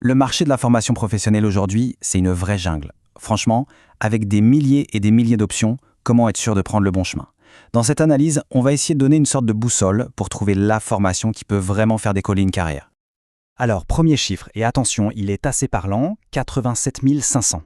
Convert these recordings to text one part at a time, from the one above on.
Le marché de la formation professionnelle aujourd'hui, c'est une vraie jungle. Franchement, avec des milliers et des milliers d'options, comment être sûr de prendre le bon chemin? Dans cette analyse, on va essayer de donner une sorte de boussole pour trouver la formation qui peut vraiment faire décoller une carrière. Alors, premier chiffre, et attention, il est assez parlant, 87 500.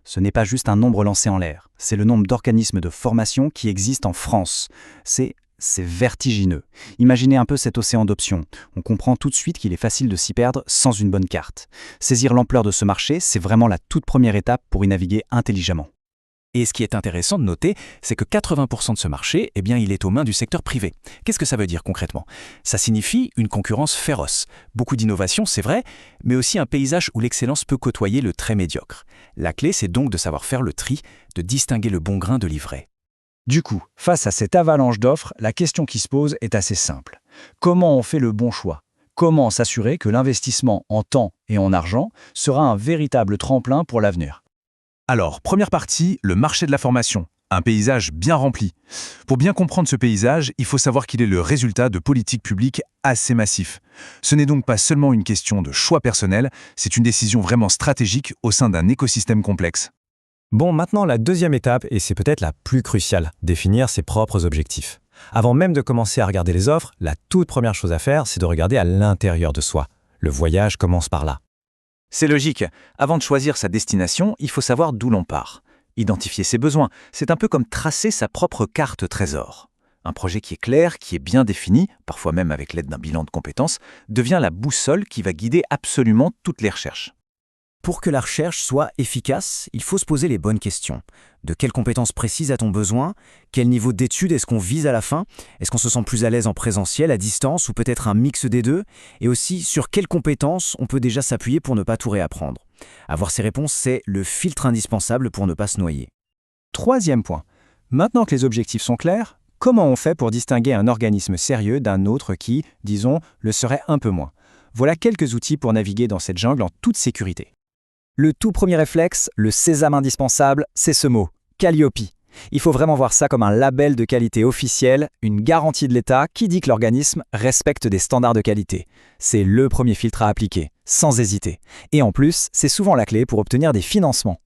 Ce n'est pas juste un nombre lancé en l'air, c'est le nombre d'organismes de formation qui existent en France. C'est vertigineux. Imaginez un peu cet océan d'options. On comprend tout de suite qu'il est facile de s'y perdre sans une bonne carte. Saisir l'ampleur de ce marché, c'est vraiment la toute première étape pour y naviguer intelligemment. Et ce qui est intéressant de noter, c'est que 80% de ce marché, il est aux mains du secteur privé. Qu'est-ce que ça veut dire concrètement? Ça signifie une concurrence féroce. Beaucoup d'innovations, c'est vrai, mais aussi un paysage où l'excellence peut côtoyer le très médiocre. La clé, c'est donc de savoir faire le tri, de distinguer le bon grain de l'ivraie. Du coup, face à cette avalanche d'offres, la question qui se pose est assez simple. Comment on fait le bon choix? Comment s'assurer que l'investissement en temps et en argent sera un véritable tremplin pour l'avenir? Alors, première partie, le marché de la formation. Un paysage bien rempli. Pour bien comprendre ce paysage, il faut savoir qu'il est le résultat de politiques publiques assez massifs. Ce n'est donc pas seulement une question de choix personnel, c'est une décision vraiment stratégique au sein d'un écosystème complexe. Bon, maintenant la deuxième étape, et c'est peut-être la plus cruciale, définir ses propres objectifs. Avant même de commencer à regarder les offres, la toute première chose à faire, c'est de regarder à l'intérieur de soi. Le voyage commence par là. C'est logique. Avant de choisir sa destination, il faut savoir d'où l'on part. Identifier ses besoins, c'est un peu comme tracer sa propre carte trésor. Un projet qui est clair, qui est bien défini, parfois même avec l'aide d'un bilan de compétences, devient la boussole qui va guider absolument toutes les recherches. Pour que la recherche soit efficace, il faut se poser les bonnes questions. De quelles compétences précises a-t-on besoin? Quel niveau d'études est-ce qu'on vise à la fin? Est-ce qu'on se sent plus à l'aise en présentiel, à distance ou peut-être un mix des deux? Et aussi, sur quelles compétences on peut déjà s'appuyer pour ne pas tout réapprendre? Avoir ces réponses, c'est le filtre indispensable pour ne pas se noyer. Troisième point. Maintenant que les objectifs sont clairs, comment on fait pour distinguer un organisme sérieux d'un autre qui, disons, le serait un peu moins? Voilà quelques outils pour naviguer dans cette jungle en toute sécurité. Le tout premier réflexe, le sésame indispensable, c'est ce mot, Calliope. Il faut vraiment voir ça comme un label de qualité officiel, une garantie de l'État qui dit que l'organisme respecte des standards de qualité. C'est le premier filtre à appliquer, sans hésiter. Et en plus, c'est souvent la clé pour obtenir des financements.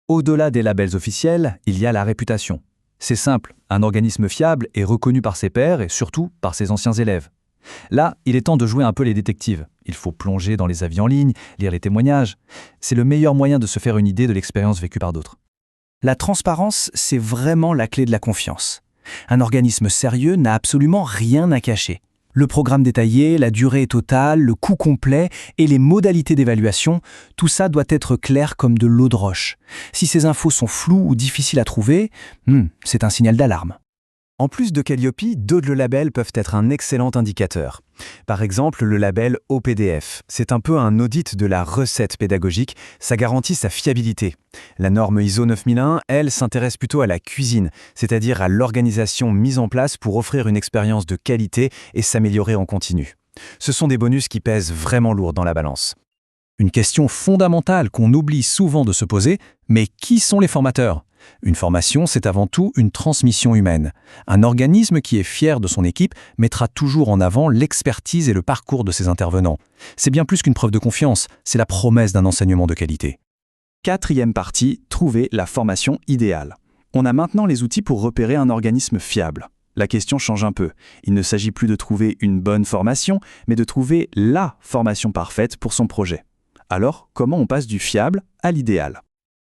Au-delà des labels officiels, il y a la réputation. C'est simple, un organisme fiable est reconnu par ses pairs et surtout par ses anciens élèves. Là, il est temps de jouer un peu les détectives. Il faut plonger dans les avis en ligne, lire les témoignages. C'est le meilleur moyen de se faire une idée de l'expérience vécue par d'autres. La transparence, c'est vraiment la clé de la confiance. Un organisme sérieux n'a absolument rien à cacher. Le programme détaillé, la durée totale, le coût complet et les modalités d'évaluation, tout ça doit être clair comme de l'eau de roche. Si ces infos sont floues ou difficiles à trouver, c'est un signal d'alarme. En plus de Calliope, d'autres labels peuvent être un excellent indicateur. Par exemple, le label OPDF. C'est un peu un audit de la recette pédagogique, ça garantit sa fiabilité. La norme ISO 9001, elle, s'intéresse plutôt à la cuisine, c'est-à-dire à l'organisation mise en place pour offrir une expérience de qualité et s'améliorer en continu. Ce sont des bonus qui pèsent vraiment lourd dans la balance. Une question fondamentale qu'on oublie souvent de se poser, mais qui sont les formateurs ? Une formation, c'est avant tout une transmission humaine. Un organisme qui est fier de son équipe mettra toujours en avant l'expertise et le parcours de ses intervenants. C'est bien plus qu'une preuve de confiance, c'est la promesse d'un enseignement de qualité. Quatrième partie, trouver la formation idéale. On a maintenant les outils pour repérer un organisme fiable. La question change un peu. Il ne s'agit plus de trouver une bonne formation, mais de trouver la formation parfaite pour son projet. Alors, comment on passe du fiable à l'idéal ?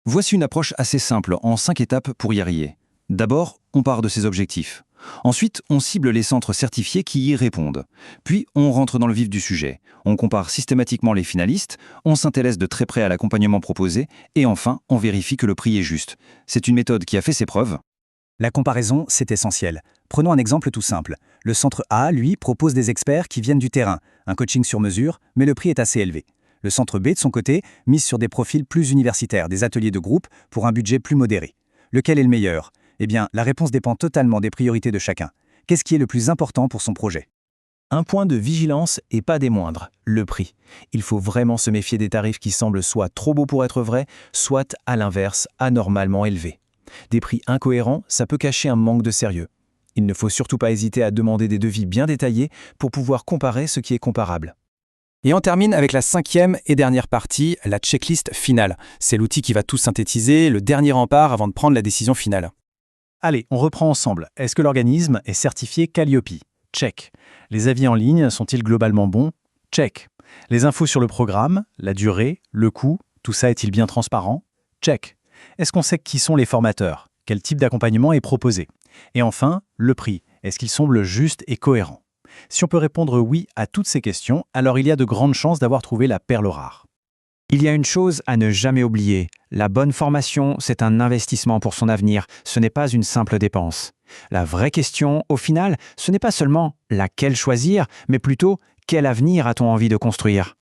Voici une approche assez simple, en 5 étapes pour y arriver. D'abord, on part de ses objectifs. Ensuite, on cible les centres certifiés qui y répondent. Puis, on rentre dans le vif du sujet. On compare systématiquement les finalistes, on s'intéresse de très près à l'accompagnement proposé, et enfin, on vérifie que le prix est juste. C'est une méthode qui a fait ses preuves. La comparaison, c'est essentiel. Prenons un exemple tout simple. Le centre A, lui, propose des experts qui viennent du terrain, un coaching sur mesure, mais le prix est assez élevé. Le centre B, de son côté, mise sur des profils plus universitaires, des ateliers de groupe pour un budget plus modéré. Lequel est le meilleur? Eh bien, la réponse dépend totalement des priorités de chacun. Qu'est-ce qui est le plus important pour son projet? Un point de vigilance et pas des moindres, le prix. Il faut vraiment se méfier des tarifs qui semblent soit trop beaux pour être vrais, soit, à l'inverse, anormalement élevés. Des prix incohérents, ça peut cacher un manque de sérieux. Il ne faut surtout pas hésiter à demander des devis bien détaillés pour pouvoir comparer ce qui est comparable. Et on termine avec la 5e et dernière partie, la checklist finale. C'est l'outil qui va tout synthétiser, le dernier rempart avant de prendre la décision finale. Allez, on reprend ensemble. Est-ce que l'organisme est certifié Calliope? Check. Les avis en ligne sont-ils globalement bons? Check. Les infos sur le programme, la durée, le coût, tout ça est-il bien transparent? Check. Est-ce qu'on sait qui sont les formateurs? Quel type d'accompagnement est proposé? Et enfin, le prix. Est-ce qu'il semble juste et cohérent? Si on peut répondre oui à toutes ces questions, alors il y a de grandes chances d'avoir trouvé la perle rare. Il y a une chose à ne jamais oublier. La bonne formation, c'est un investissement pour son avenir, ce n'est pas une simple dépense. La vraie question, au final, ce n'est pas seulement laquelle choisir, mais plutôt quel avenir a-t-on envie de construire?